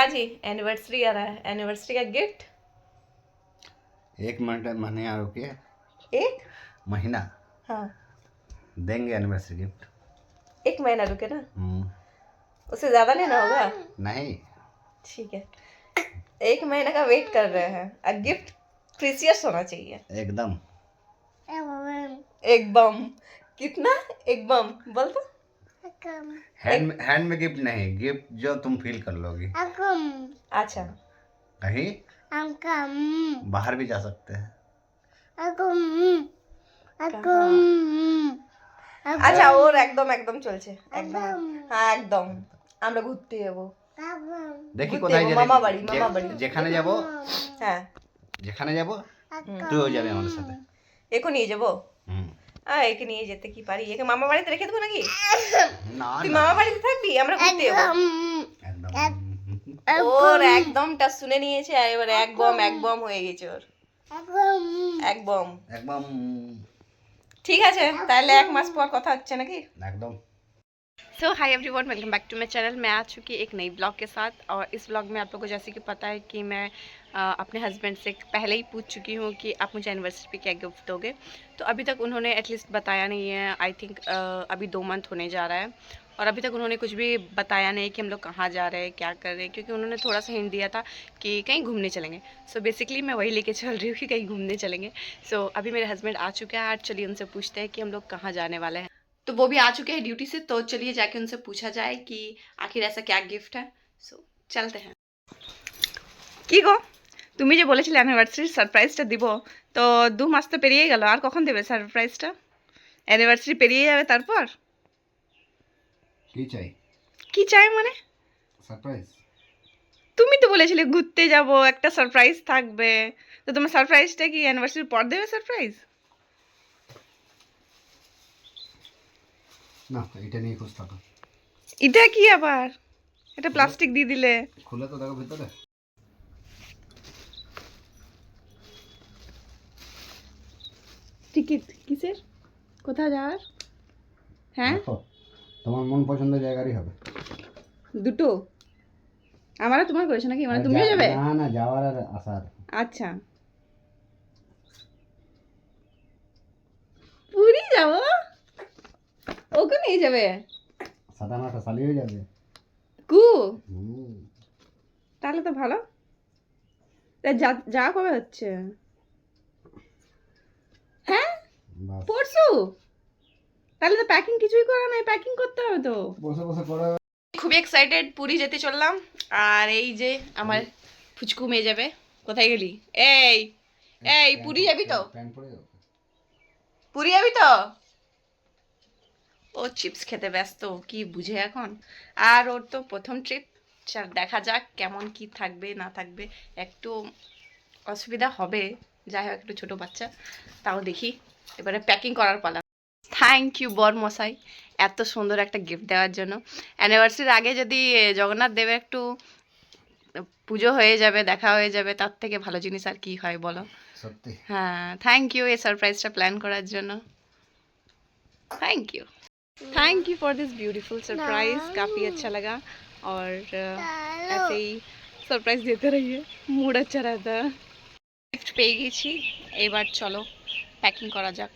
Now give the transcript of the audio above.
क्या जी एनिवर्सरी आ रहा है, एनिवर्सरी का गिफ्ट 1 महीना रुकिए, एक महीना हाँ देंगे एनिवर्सरी गिफ्ट। 1 महीना रुके ना, उससे ज्यादा लेना होगा। नहीं, ठीक है, 1 महीने का वेट कर रहे हैं, अब गिफ्ट प्रीसियस होना चाहिए। एकदम एक बम कितना, एक बम बोल तो। हैंड में गिफ्ट नहीं, गिफ्ट जो तुम फील कर लोगी। अच्छा कहीं बाहर भी जा सकते हैं। আচ্ছা ওর একদম একদম চলছে একদম হ্যাঁ একদম আমরা ঘুরতে যাবো দেখি ঘুরতে কোথায় যাবো গেলে মামা বাড়ি যেখানে যাব, হ্যাঁ যেখানে যাব তুইও যাবে আমাদের সাথে। একে নিয়ে যাবো হুম। একে নিয়ে যেতে কি পারি, একে মামা বাড়িতে রেখে দেবো নাকি? না তুই না, মামা বাড়িতে থাকবি, আমরা ঘুরতে যাবো। একদম ওর একদমটা শুনে নিয়েছে আর এবার এক বম হয়ে গেছে ওর এক বম। একদম ঠিক আছে তাহলে 1 মাস পর কথা হচ্ছে নাকি? একদম। So hi everyone, welcome back to my channel. मैं आ चुकी एक नई ब्लॉग के साथ और इस ब्लॉग में आप लोगों को जैसे कि पता है कि मैं अपने हस्बैंड से पहले ही पूछ चुकी हूँ कि आप मुझे एनिवर्सरी पे क्या गिफ्ट दोगे। तो अभी तक उन्होंने एटलीस्ट बताया नहीं है। आई थिंक अभी 2 मंथ होने जा रहा है और अभी तक उन्होंने कुछ भी बताया नहीं कि हम लोग कहाँ जा रहे हैं, क्या कर रहे हैं, क्योंकि उन्होंने थोड़ा सा हिंट दिया था कि कहीं घूमने चलेंगे। सो बेसिकली मैं वही लेके चल रही हूँ कि कहीं घूमने चलेंगे। सो अभी मेरे हस्बैंड आ चुके हैं, आज चलिए उनसे पूछते हैं कि हम लोग कहाँ जाने वाले हैं। तो वो भी आ चुके हैं ड्यूटी से, तो चलिए जाके उनसे पूछा जाए कि आखिर ऐसा क्या गिफ्ट है। सो चलते हैं। কি গো, তুমি যে বলেছিলে অ্যানিভার্সারির সারপ্রাইজটা দিব, তো 2 মাস তো পেরিয়ে গেল, আর কখন দেবে সারপ্রাইজটা? অ্যানিভার্সারি পেরিয়ে যাবে তারপর? কি চাই? কি চাই মানে? সারপ্রাইজ। তুমি তো বলেছিলে ঘুরতে যাব, একটা সারপ্রাইজ থাকবে, তো তোমার সারপ্রাইজটা কি অ্যানিভার্সারির পর দেবে সারপ্রাইজ? না, এটা নিয়ে খুশ থাকো। এটা কি আবার, এটা প্লাস্টিক দিয়ে দিলে। খুলে তো দেখো ভিতরে। টিকিট কিসের, কোথায় যাওয়ার? হ্যাঁ দেখো, তোমার মন পছন্দের জায়গারই হবে। দুটো আমারও তোমার করেছে নাকি, মানে তুমিও যাবে? না না, যাওয়ার আর আসার। আচ্ছা পুরী যাবো, ওকে নিয়ে যাবে? সাদা মাটা সালি হয়ে যাবে। কু হুম। তাহলে তো ভালো। তা যা কবে হচ্ছে? হ্যাঁ বাস, পরশু? তাহলে তো প্যাকিং কিছুই করা নাই, প্যাকিং করতে হবে তো। বসে বসে করে। খুবই এক্সাইটেড, পুরী যেতে চললাম। আর এই যে আমার ফুচকু মেয়ে যাবে। কোথায় গেলি? এই এই পুরী যাবি তো? প্যান্ট পরে যাও। পুরী যাবি তো? ও চিপস খেতে ব্যস্ত, কি বুঝে এখন। আর ওর তো প্রথম ট্রিপ, দেখা যাক কেমন কি থাকবে না থাকবে। একটু অসুবিধা হবে, যাই হোক একটু ছোট বাচ্চা, তাও দেখি। এবারে প্যাকিং করার পালা। থ্যাংক ইউ বর মশাই এত সুন্দর একটা গিফট দেওয়ার জন্য। অ্যানিভার্সারির আগে যদি জগন্নাথ দেবের একটু পুজো হয়ে যাবে, দেখা হয়ে যাবে, তার থেকে ভালো জিনিস আর কি হয় বলো। সত্যি। হ্যাঁ থ্যাংক ইউ এই সারপ্রাইজটা প্ল্যান করার জন্য। Thank you for this beautiful surprise, काफ़ी अच्छा लगा। और ऐसे ही सरप्राइज देते रहिए, मूड अच्छा रहता है। गिफ्ट পেয়ে গেছি, এবার চলো প্যাকিং করা যাক।